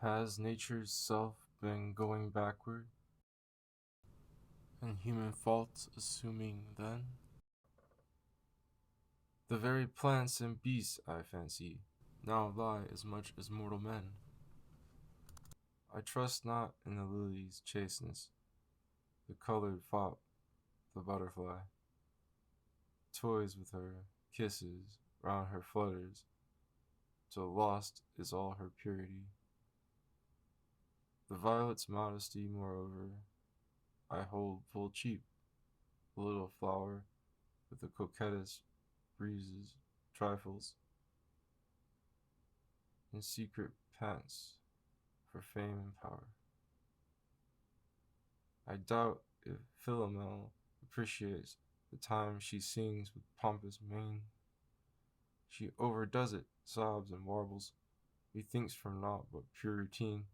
Has nature's self been going backward, and human faults assuming then? The very plants and beasts, I fancy, now lie as much as mortal men. I trust not in the lily's chasteness, the colored fop, the butterfly, toys with her, kisses, round her flutters, till lost is all her purity. The violet's modesty, moreover, I hold full cheap, the little flower with the coquettish breezes, trifles, in secret pants for fame and power. I doubt if Philomel appreciates the time she sings with pompous mien. She overdoes it, sobs and warbles, methinks from naught but pure routine.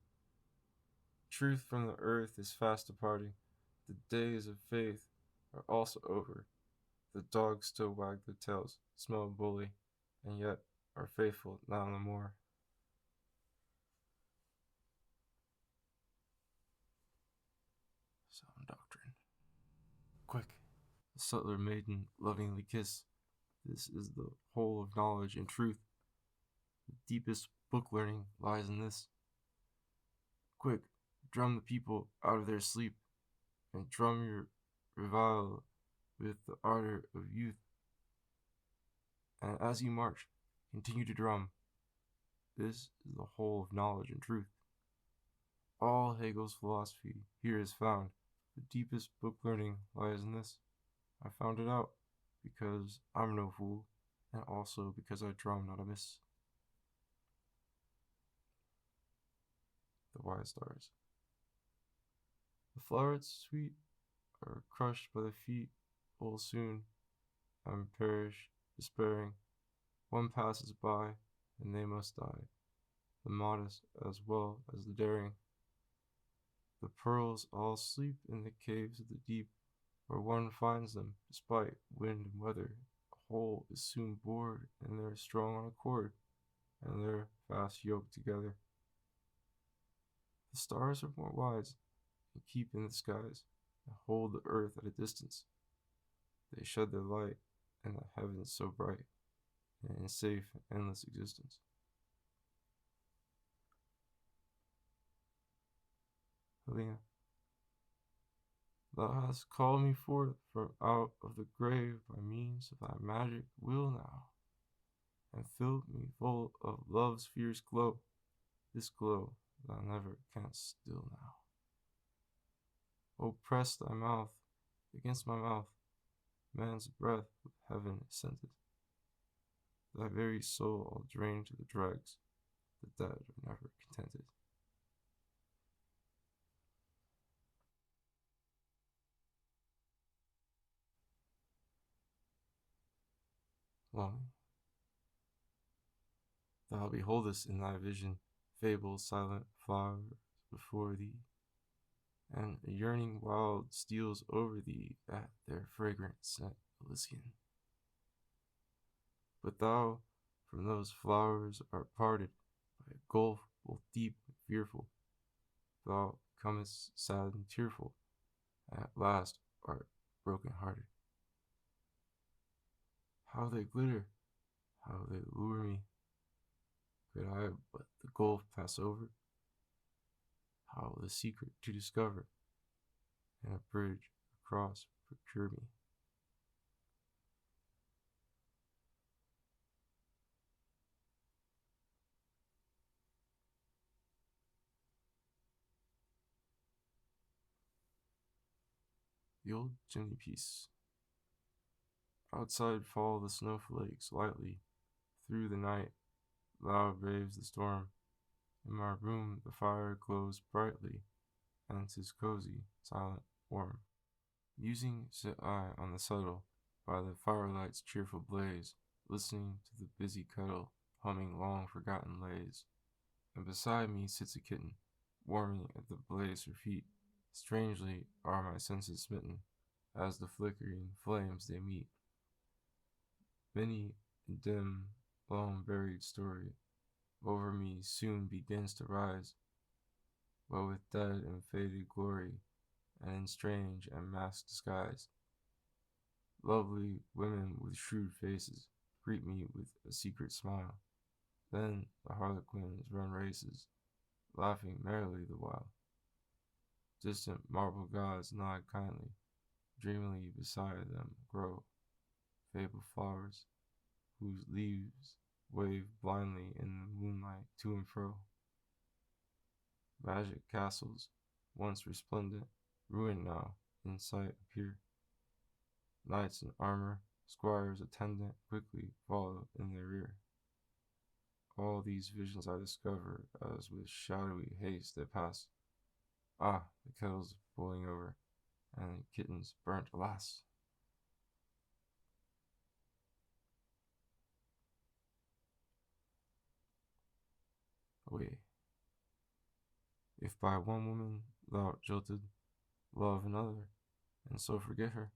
Truth from the earth is fast departing, the days of faith are also over. The dogs still wag their tails, smell bully, and yet are faithful now no more. Sound doctrine. Quick, the subtler maiden lovingly kiss. This is the whole of knowledge and truth. The deepest book learning lies in this. Quick, drum the people out of their sleep, and drum your revival with the ardor of youth. And as you march, continue to drum. This is the whole of knowledge and truth. All Hegel's philosophy here is found. The deepest book learning lies in this. I found it out because I'm no fool, and also because I drum not amiss. The wise stars. The flowerets sweet are crushed by the feet full soon, and perish despairing. One passes by, and they must die, the modest as well as the daring. The pearls all sleep in the caves of the deep, where one finds them, despite wind and weather. The whole is soon bored, and they're strong on a cord, and they're fast yoked together. The stars are more wise, and keep in the skies, and hold the earth at a distance. They shed their light, and the heavens so bright, and in safe and endless existence. Helena, thou hast called me forth from out of the grave by means of thy magic will now, and filled me full of love's fierce glow. This glow thou never canst still now. O press thy mouth against my mouth, man's breath with heaven is scented. Thy very soul I'll drain to the dregs, the dead are never contented. Longing. Thou beholdest in thy vision fables, silent flowers before thee, and a yearning wild steals over thee at their fragrant scent Elysian. But thou from those flowers art parted by a gulf both deep and fearful. Thou comest sad and tearful, and at last art broken hearted. How they glitter, how they lure me. Could I but the gulf pass over, how the secret to discover, and a bridge across procure me. The old chimney piece. Outside fall the snowflakes lightly. Through the night, loud raves the storm. In my room the fire glows brightly, and 'tis cozy, silent, warm. Musing sit I on the settle, by the firelight's cheerful blaze, listening to the busy kettle, humming long-forgotten lays. And beside me sits a kitten, warming at the blaze her feet. Strangely are my senses smitten, as the flickering flames they meet. Many a dim, long-buried story over me soon begins to rise, but with dead and faded glory, and in strange and masked disguise. Lovely women with shrewd faces greet me with a secret smile. Then the harlequins run races, laughing merrily the while. Distant marble gods nod kindly, dreamily beside them grow fabled flowers, whose leaves wave blindly in the moonlight to and fro. Magic castles, once resplendent, ruined now, in sight appear. Knights in armor, squires attendant, quickly follow in their rear. All these visions I discover as with shadowy haste they pass. Ah, the kettle's boiling over, and the kittens burnt, alas! Away. If by one woman thou jilted, love another, and so forget her,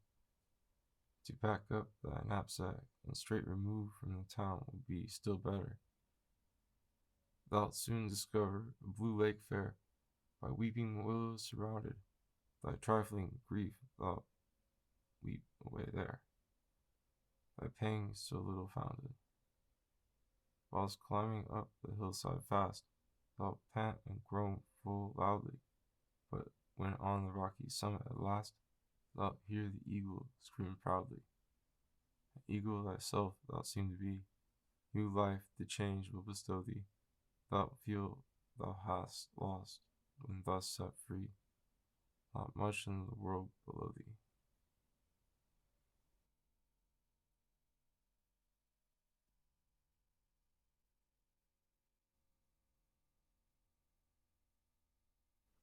to pack up thy knapsack and straight remove from the town would be still better. Thou'lt soon discover a blue lake fair, by weeping willows surrounded. Thy trifling grief thou'lt weep away there, thy pangs so little founded. Whilst climbing up the hillside fast, thou'lt pant and groan full loudly, but when on the rocky summit at last, thou'lt hear the eagle scream proudly. An eagle thyself thou'lt seem to be, new life the change will bestow thee. Thou'lt feel thou hast lost when thus set free, not much in the world below thee.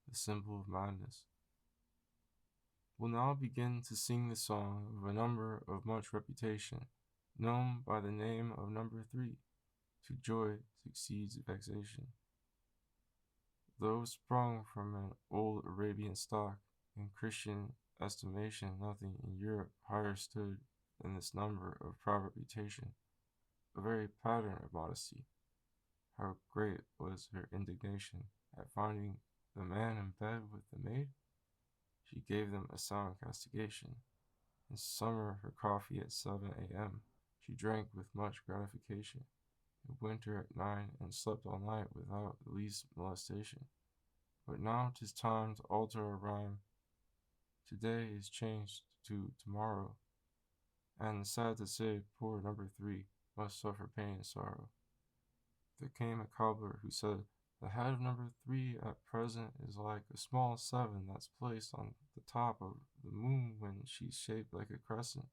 The symbol of madness. Will now begin to sing the song of a number of much reputation, known by the name of number 3. To joy succeeds vexation. Though sprung from an old Arabian stock, in Christian estimation nothing in Europe higher stood than this number of proud reputation, a very pattern of modesty. How great was her indignation at finding the man in bed with the maid? She gave them a sound castigation. In summer her coffee at 7 a.m. she drank with much gratification. In winter at 9, and slept all night without the least molestation. But now 'tis time to alter our rhyme. Today is changed to tomorrow, and sad to say, poor number 3 must suffer pain and sorrow. There came a cobbler who said, the head of number 3 at present is like a small 7 that's placed on the top of the moon when she's shaped like a crescent.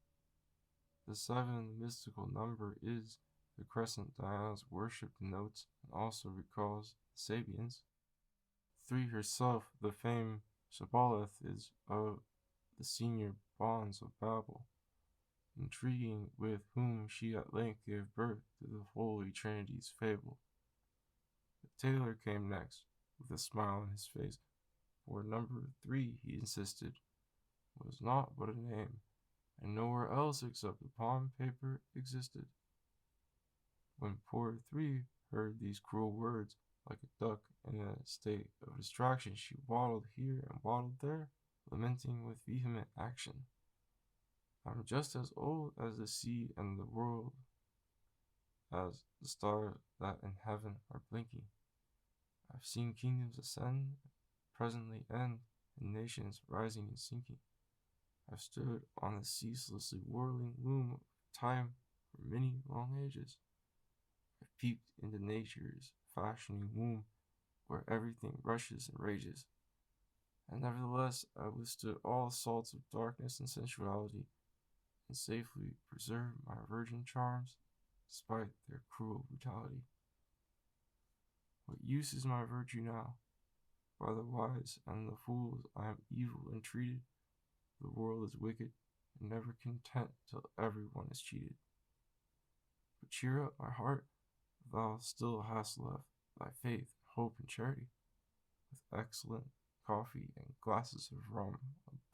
The 7, the mystical number, is the crescent Diana's worship denotes, and also recalls the Sabians. 3 herself, the famed Shibboleth, is of the senior bonds of Babel, intriguing with whom she at length gave birth to the Holy Trinity's fable. The tailor came next, with a smile on his face, for number 3, he insisted, was naught but a name, and nowhere else except upon paper existed. When poor 3 heard these cruel words, like a duck in a state of distraction, she waddled here and waddled there, lamenting with vehement action, I'm just as old as the sea and the world, as the stars that in heaven are blinking. I've seen kingdoms ascend, presently end, and nations rising and sinking. I've stood on the ceaselessly whirling loom of time for many long ages. I've peeped into nature's fashioning womb, where everything rushes and rages. And nevertheless I withstood all assaults of darkness and sensuality, and safely preserved my virgin charms, despite their cruel brutality. What use is my virtue now? By the wise and the fools I am evil and treated. The world is wicked, and never content till everyone is cheated. But cheer up, my heart, thou still hast left thy faith, hope, and charity, with excellent coffee and glasses of rum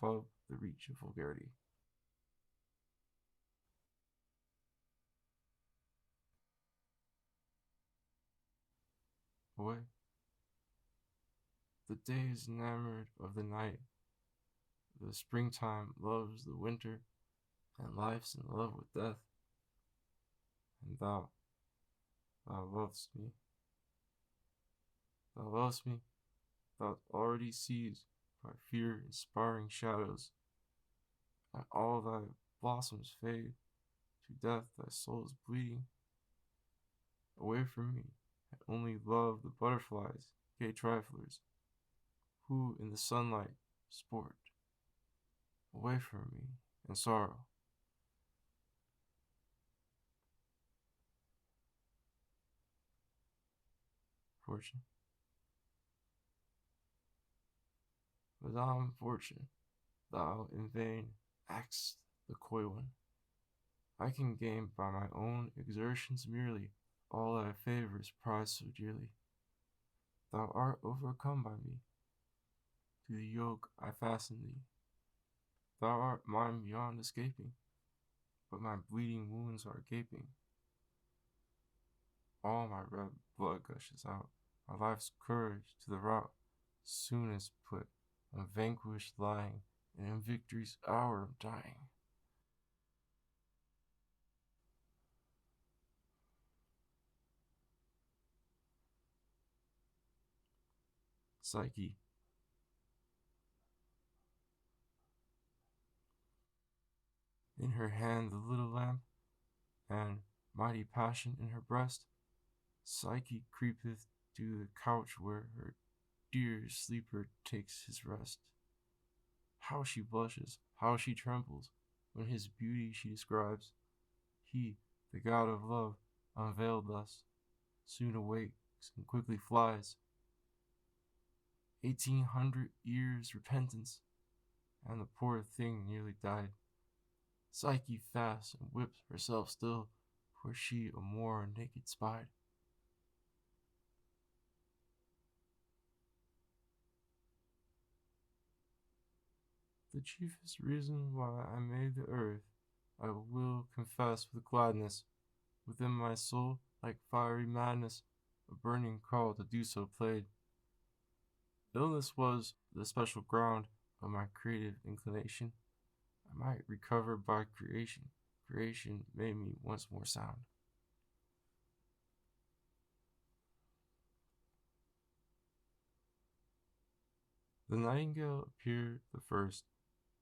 above the reach of vulgarity. Away. The day is enamored of the night. The springtime loves the winter, and life's in love with death. And thou lovest me. Thou lovest me, thou already sees by fear-inspiring shadows, and all thy blossoms fade. To death thy soul is bleeding. Away from me, I only love the butterflies, gay triflers, who in the sunlight sport. Away from me, and sorrow. Fortune. Madame Fortune, thou in vain act'st the coy one. I can gain by my own exertions merely all thy favours prize so dearly. Thou art overcome by me, to the yoke I fasten thee. Thou art mine beyond escaping, but my bleeding wounds are gaping. All my red blood gushes out, my life's courage to the rout, soon is put, unvanquished lying, and in victory's hour of dying. Psyche. In her hand the little lamp, and mighty passion in her breast, Psyche creepeth to the couch where her dear sleeper takes his rest. How she blushes, how she trembles, when his beauty she describes. He, the god of love, unveiled thus, soon awakes and quickly flies. 1800 years repentance, and the poor thing nearly died. Psyche fast and whips herself still, for she a more naked spied. The chiefest reason why I made the earth, I will confess with gladness, within my soul, like fiery madness, a burning call to do so played. Illness was the special ground of my creative inclination. I might recover by creation. Creation made me once more sound. The nightingale appeared the first,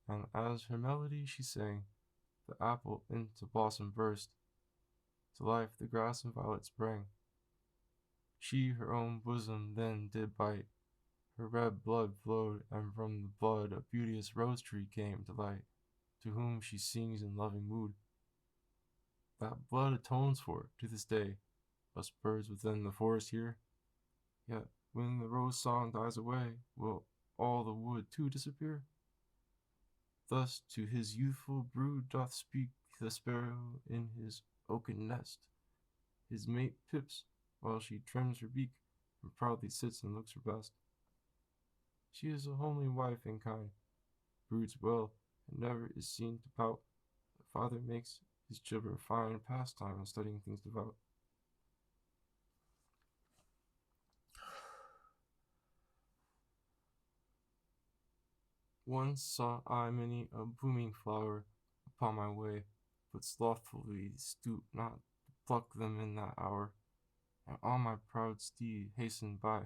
and as her melody she sang, the apple into blossom burst. To life the grass and violet sprang. She her own bosom then did bite, her red blood flowed, and from the blood a beauteous rose tree came to light, to whom she sings in loving mood. That blood atones for, to this day, us birds within the forest here. Yet when the rose song dies away, will all the wood too disappear? Thus to his youthful brood doth speak the sparrow in his oaken nest. His mate pips, while she trims her beak, and proudly sits and looks her best. She is a homely wife and kind, broods well, and never is seen to pout. The father makes his children find pastime in studying things devout. Once saw I many a blooming flower upon my way, but slothfully stooped not to pluck them in that hour, and on my proud steed hastened by.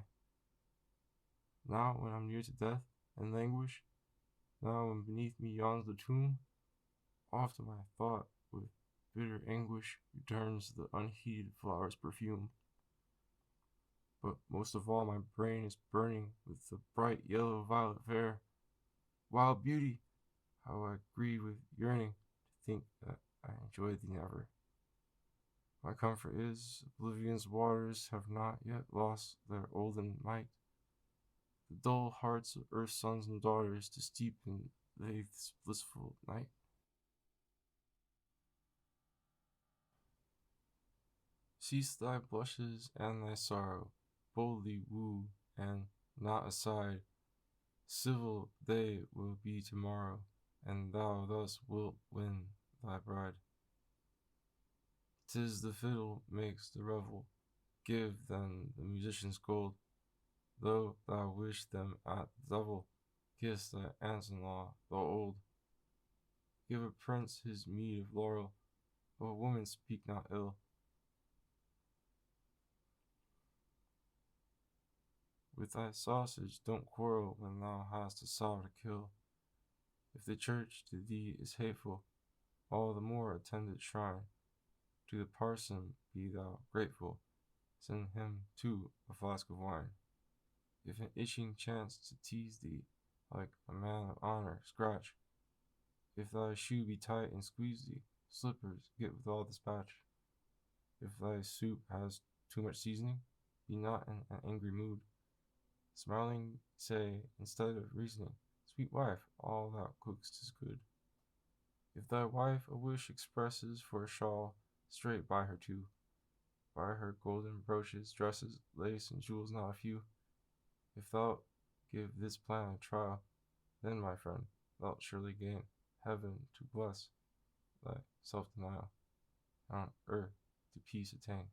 Now when I'm near to death and languish, now when beneath me yawns the tomb, often my thought with bitter anguish returns the unheeded flower's perfume. But most of all my brain is burning with the bright yellow violet fair. Wild beauty, how I grieve with yearning to think that I enjoy thee never. My comfort is, oblivion's waters have not yet lost their olden might. The dull hearts of earth's sons and daughters to steep in this blissful night. Cease thy blushes and thy sorrow, boldly woo, and not aside. Civil they will be tomorrow, and thou thus wilt win thy bride. 'Tis the fiddle makes the revel, give then the musicians gold. Though thou wish them at the devil, kiss thy aunts-in-law, though old. Give a prince his meed of laurel, of a woman speak not ill. With thy sausage don't quarrel when thou hast a sow to kill. If the church to thee is hateful, all the more attend its shrine. To the parson be thou grateful, send him too a flask of wine. If an itching chance to tease thee, like a man of honor, scratch. If thy shoe be tight and squeeze thee, slippers get with all dispatch. If thy soup has too much seasoning, be not in an angry mood. Smiling say, instead of reasoning, sweet wife, all thou cook'st is good. If thy wife a wish expresses for a shawl, straight buy her two. Buy her golden brooches, dresses, lace, and jewels not a few. If thou give this plan a trial, then, my friend, thou'lt surely gain heaven to bless thy self-denial, and on earth to peace attain.